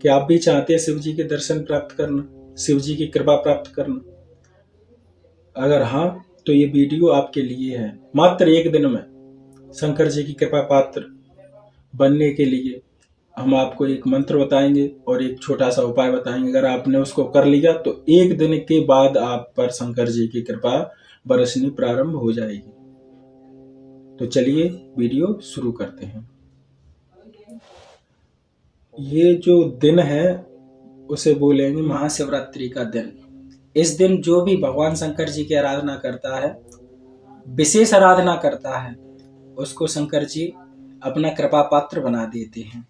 क्या आप भी चाहते हैं शिव जी के दर्शन प्राप्त करना, शिव जी की कृपा प्राप्त करना? अगर हाँ, तो ये वीडियो आपके लिए है। मात्र एक दिन में शंकर जी की कृपा पात्र बनने के लिए हम आपको एक मंत्र बताएंगे और एक छोटा सा उपाय बताएंगे। अगर आपने उसको कर लिया तो एक दिन के बाद आप पर शंकर जी की कृपा बरसनी प्रारंभ हो जाएगी। तो चलिए वीडियो शुरू करते हैं। ये जो दिन है उसे बोलेंगे महाशिवरात्रि का दिन। इस दिन जो भी भगवान शंकर जी की आराधना करता है, विशेष आराधना करता है, उसको शंकर जी अपना कृपा पात्र बना देते हैं।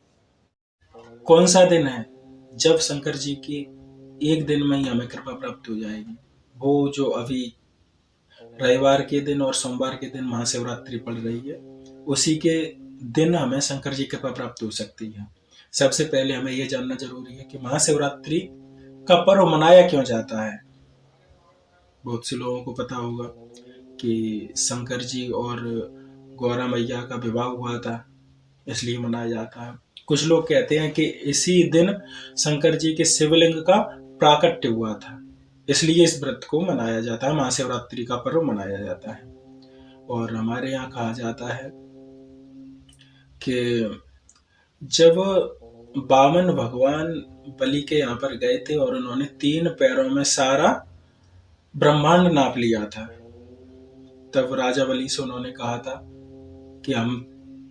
कौन सा दिन है जब शंकर जी की एक दिन में ही हमें कृपा प्राप्त हो जाएगी? वो जो अभी रविवार के दिन और सोमवार के दिन महाशिवरात्रि पड़ रही है, उसी के दिन हमें शंकर जी की कृपा प्राप्त हो सकती है। सबसे पहले हमें यह जानना जरूरी है कि महाशिवरात्रि का पर्व मनाया क्यों जाता है। बहुत से लोगों को पता होगा कि शंकर जी और गौरा मैया का विवाह हुआ था, इसलिए मनाया जाता है। कुछ लोग कहते हैं कि इसी दिन शंकर जी के शिवलिंग का प्राकट्य हुआ था, इसलिए इस व्रत को मनाया जाता है, महाशिवरात्रि का पर्व मनाया जाता है। और हमारे यहाँ कहा जाता है कि जब वामन भगवान बलि के यहाँ पर गए थे और उन्होंने 3 पैरों में सारा ब्रह्मांड नाप लिया था, तब राजा बलि से उन्होंने कहा था कि हम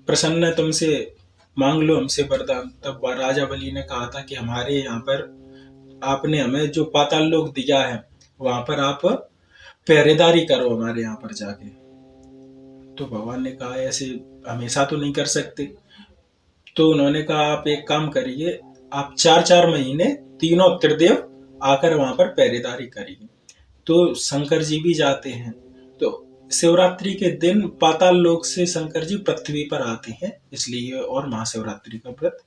प्रसन्न है तुमसे, मांग लो हमसे वरदान। तब राजा बलि ने कहा था कि हमारे यहाँ पर आपने हमें जो पाताल लोक दिया है वहां पर आप पहरेदारी करो हमारे यहाँ पर जाके। तो भगवान ने कहा ऐसे हमेशा तो नहीं कर सकते। तो उन्होंने कहा आप एक काम करिए, आप 4-4 महीने तीनों त्रिदेव आकर वहां पर पहरेदारी करिए। तो शंकर जी भी जाते हैं। तो शिवरात्रि के दिन पाताल लोक से शंकर जी पृथ्वी पर आते हैं, इसलिए और महाशिवरात्रि का व्रत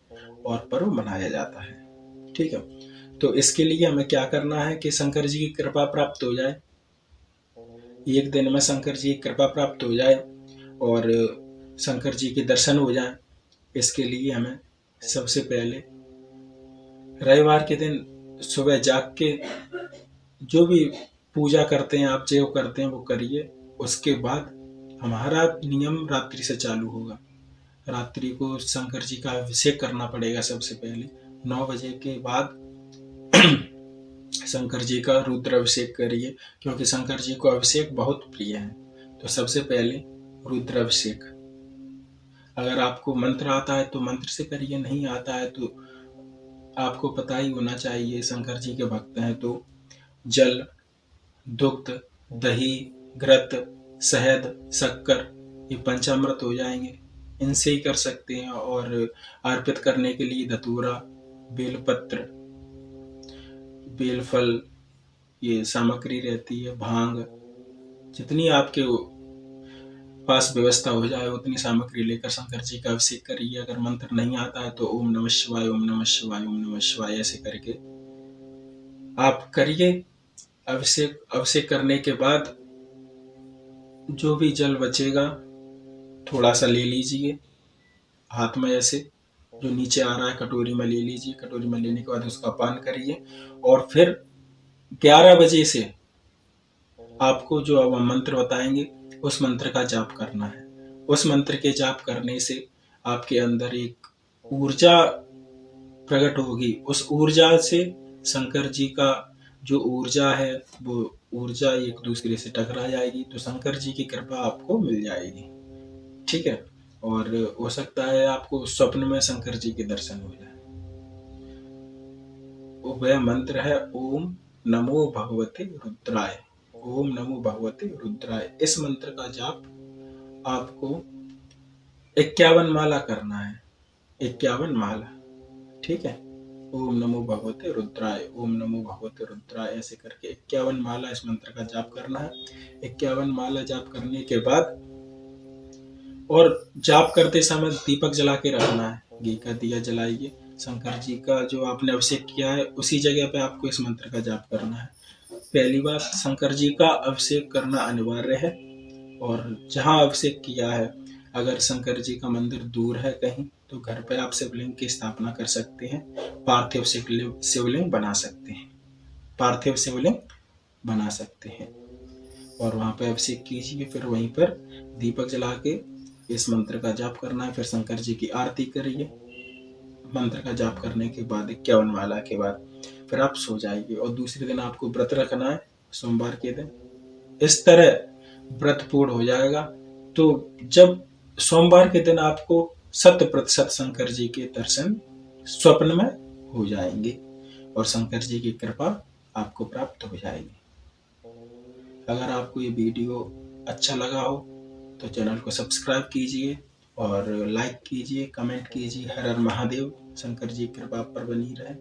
और पर्व मनाया जाता है। ठीक है, तो इसके लिए हमें क्या करना है कि शंकर जी की कृपा प्राप्त हो जाए, एक दिन में शंकर जी की कृपा प्राप्त हो जाए और शंकर जी के दर्शन हो जाए। इसके लिए हमें सबसे पहले रविवार के दिन सुबह जाग के जो भी पूजा करते हैं आप, जो करते हैं वो करिए। उसके बाद हमारा नियम रात्रि से चालू होगा। रात्रि को शंकर जी का अभिषेक करना पड़ेगा। सबसे पहले 9 बजे के बाद शंकर जी का रुद्र अभिषेक करिए, क्योंकि शंकर जी को अभिषेक बहुत प्रिय है। तो सबसे पहले रुद्र अभिषेक, अगर आपको मंत्र आता है तो मंत्र से करिए, नहीं आता है तो आपको पता ही होना चाहिए, शंकर जी के भक्त हैं तो जल, दुग्ध, दही, घृत, शहद, शक्कर, ये पंचामृत हो जाएंगे, इनसे ही कर सकते हैं। और अर्पित करने के लिए धतूरा, बेलपत्र, बेलफल, ये सामग्री रहती है, भांग, जितनी आपके पास व्यवस्था हो जाए उतनी सामग्री लेकर शंकर जी का अभिषेक करिए। अगर मंत्र नहीं आता है तो ओम नमः शिवाय, ओम नमः शिवाय, ओम नमः शिवाय ऐसे करके आप करिए अभिषेक करने के बाद जो भी जल बचेगा थोड़ा सा ले लीजिए हाथ में, ऐसे जो नीचे आ रहा है कटोरी में ले लीजिए। कटोरी में लेने के बाद उसका पान करिए और फिर 11 बजे से आपको जो अब हम मंत्र बताएंगे उस मंत्र का जाप करना है। उस मंत्र के जाप करने से आपके अंदर एक ऊर्जा प्रकट होगी। उस ऊर्जा से शंकर जी का जो ऊर्जा है वो ऊर्जा एक दूसरे से टकरा जाएगी, तो शंकर जी की कृपा आपको मिल जाएगी। ठीक है, और हो सकता है आपको स्वप्न में शंकर जी के दर्शन हो जाए। वह मंत्र है ओम नमो भगवते रुद्राय, ओम नमो भगवते रुद्राय। इस मंत्र का जाप आपको 51 माला करना है, 51 माला। ठीक है, ओम नमो भगवते रुद्राय, ओम नमो भगवते रुद्राय ऐसे करके 51 माला इस मंत्र का जाप करना है। 51 माला जाप करने के बाद और जाप करते समय दीपक जला के रखना है, घी का दिया जलाइए। शंकर जी का जो आपने अभिषेक किया है उसी जगह पे आपको इस मंत्र का जाप करना है। पहली बात, शंकर जी का अभिषेक करना अनिवार्य है और जहां अभिषेक किया है अगर शंकर जी का मंदिर दूर है कहीं तो घर पे आप शिवलिंग की स्थापना कर सकते हैं, पार्थिव शिवलिंग बना सकते हैं, पार्थिव शिवलिंग बना सकते हैं और वहाँ पे अभिषेक कीजिए। फिर वहीं पर दीपक जला के इस मंत्र का जाप करना है। फिर शंकर जी की आरती करिए। मंत्र का जाप करने के बाद 51 माला के बाद फिर आप सो जाइए और दूसरे दिन आपको व्रत रखना है, सोमवार के दिन। इस तरह व्रत पूर्ण हो जाएगा। तो जब सोमवार के दिन आपको 100% शंकर जी के दर्शन स्वप्न में हो जाएंगे और शंकर जी की कृपा आपको प्राप्त हो जाएगी। अगर आपको ये वीडियो अच्छा लगा हो तो चैनल को सब्सक्राइब कीजिए और लाइक कीजिए, कमेंट कीजिए। हर हर महादेव। शंकर जी कृपा पर बनी रहे।